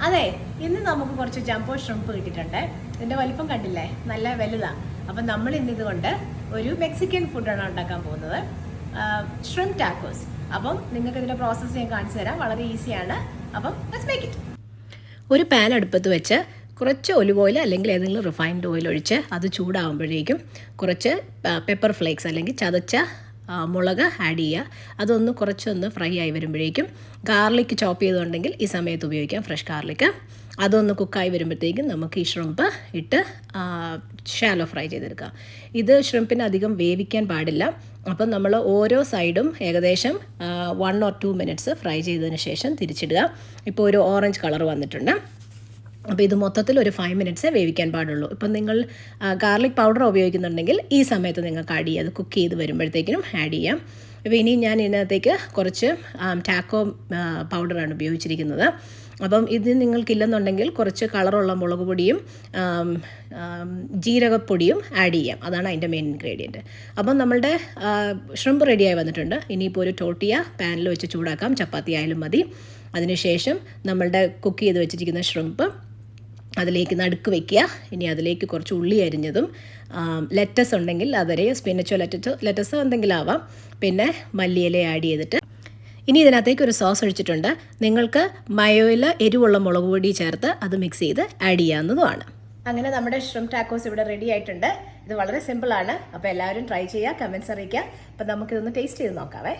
അതെ, ഇന്ന് നമുക്ക് കുറച്ച് ജംബോ ഷ്രിംപ് കിട്ടിയിട്ടുണ്ട്. ഇതിൻ്റെ വലിപ്പം കണ്ടില്ലേ, നല്ല വലുതാണ്. അപ്പം നമ്മൾ ഇന്ന് ഇതുകൊണ്ട് ഒരു മെക്സിക്കൻ ഫുഡാണ് ഉണ്ടാക്കാൻ പോകുന്നത്, ഷ്രിംപ് ടാക്കോസ്. അപ്പം നിങ്ങൾക്ക് ഇതിൻ്റെ പ്രോസസ്സ് ഞാൻ കാണിച്ചു തരാം, വളരെ ഈസിയാണ്. അപ്പം ലെറ്റ്സ് മേക്ക് ഇറ്റ്. ഒരു പാൻ അടുപ്പത്ത് വെച്ച് കുറച്ച് ഒലിവ് ഓയിൽ അല്ലെങ്കിൽ ഏതെങ്കിലും റിഫൈൻഡ് ഓയിൽ ഒഴിച്ച് അത് ചൂടാകുമ്പോഴേക്കും കുറച്ച് പെപ്പർ ഫ്ലേക്സ് അല്ലെങ്കിൽ ചതച്ച മുളക് ആഡ് ചെയ്യുക. അതൊന്ന് കുറച്ചൊന്ന് ഫ്രൈ ആയി വരുമ്പോഴേക്കും ഗാർലിക് ചോപ്പ് ചെയ്തുകൊണ്ടെങ്കിൽ ഈ സമയത്ത് ഉപയോഗിക്കാം, ഫ്രഷ് ഗാർലിക്. അതൊന്ന് കുക്കായി വരുമ്പോഴത്തേക്കും നമുക്ക് ഈ ഷ്രിംപ് ഇട്ട് ഷാലോ ഫ്രൈ ചെയ്തെടുക്കാം. ഇത് ഷ്രിംപിന് അധികം വേവിക്കാൻ പാടില്ല. അപ്പം നമ്മൾ ഓരോ സൈഡും ഏകദേശം 1 or 2 മിനിറ്റ്സ് ഫ്രൈ ചെയ്തതിന് ശേഷം തിരിച്ചിടുക. ഇപ്പോൾ ഒരു ഓറഞ്ച് കളർ വന്നിട്ടുണ്ട്. അപ്പോൾ ഇത് മൊത്തത്തിൽ ഒരു 5 മിനിറ്റ്സേ വേവിക്കാൻ പാടുള്ളൂ. ഇപ്പം നിങ്ങൾ ഗാർലിക് പൗഡർ ഉപയോഗിക്കുന്നുണ്ടെങ്കിൽ ഈ സമയത്ത് നിങ്ങൾക്ക് ആഡ് ചെയ്യുക, അത് കുക്ക് ചെയ്ത് വരുമ്പോഴത്തേക്കിനും ആഡ് ചെയ്യാം. അപ്പോൾ ഇനി ഞാൻ ഇതിനകത്തേക്ക് കുറച്ച് ടാക്കോ പൗഡറാണ് ഉപയോഗിച്ചിരിക്കുന്നത്. അപ്പം ഇത് നിങ്ങൾക്കില്ലെന്നുണ്ടെങ്കിൽ കുറച്ച് കളറുള്ള മുളക് പൊടിയും ജീരകപ്പൊടിയും ആഡ് ചെയ്യാം. അതാണ് അതിൻ്റെ മെയിൻ ഇൻഗ്രീഡിയൻറ്റ്. അപ്പം നമ്മളുടെ ഷ്രിംപ് റെഡിയായി വന്നിട്ടുണ്ട്. ഇനിയിപ്പോൾ ഒരു ടോട്ടിയ പാനിൽ വെച്ച് ചൂടാക്കാം, ചപ്പാത്തി ആയാലും മതി. അതിനുശേഷം നമ്മളുടെ കുക്ക് ചെയ്ത് വെച്ചിരിക്കുന്ന ഷ്രിംപ് അതിലേക്ക് നടുക്ക് വയ്ക്കുക. ഇനി അതിലേക്ക് കുറച്ച് ഉള്ളി അരിഞ്ഞതും ലെറ്റസ് ഉണ്ടെങ്കിൽ അതരെ, സ്പിനച്ചോ ലെറ്റസോ എന്തെങ്കിലും ആവാം, പിന്നെ മല്ലിയില ആഡ് ചെയ്തിട്ട് ഇനി ഇതിനകത്തേക്ക് ഒരു സോസ് ഒഴിച്ചിട്ടുണ്ട്. നിങ്ങൾക്ക് മയോയിൽ എരിവുള്ള മുളക് പൊടി ചേർത്ത് അത് മിക്സ് ചെയ്ത് ആഡ് ചെയ്യാവുന്നതുമാണ്. അങ്ങനെ നമ്മുടെ ഷ്രിംപ് ടാക്കോസ് ഇവിടെ റെഡി ആയിട്ടുണ്ട്. ഇത് വളരെ സിമ്പിളാണ്. അപ്പോൾ എല്ലാവരും ട്രൈ ചെയ്യുക, കമൻറ്റ്സ് അറിയിക്കുക. അപ്പോൾ നമുക്കിതൊന്ന് ടേസ്റ്റ് ചെയ്ത് നോക്കാവേ.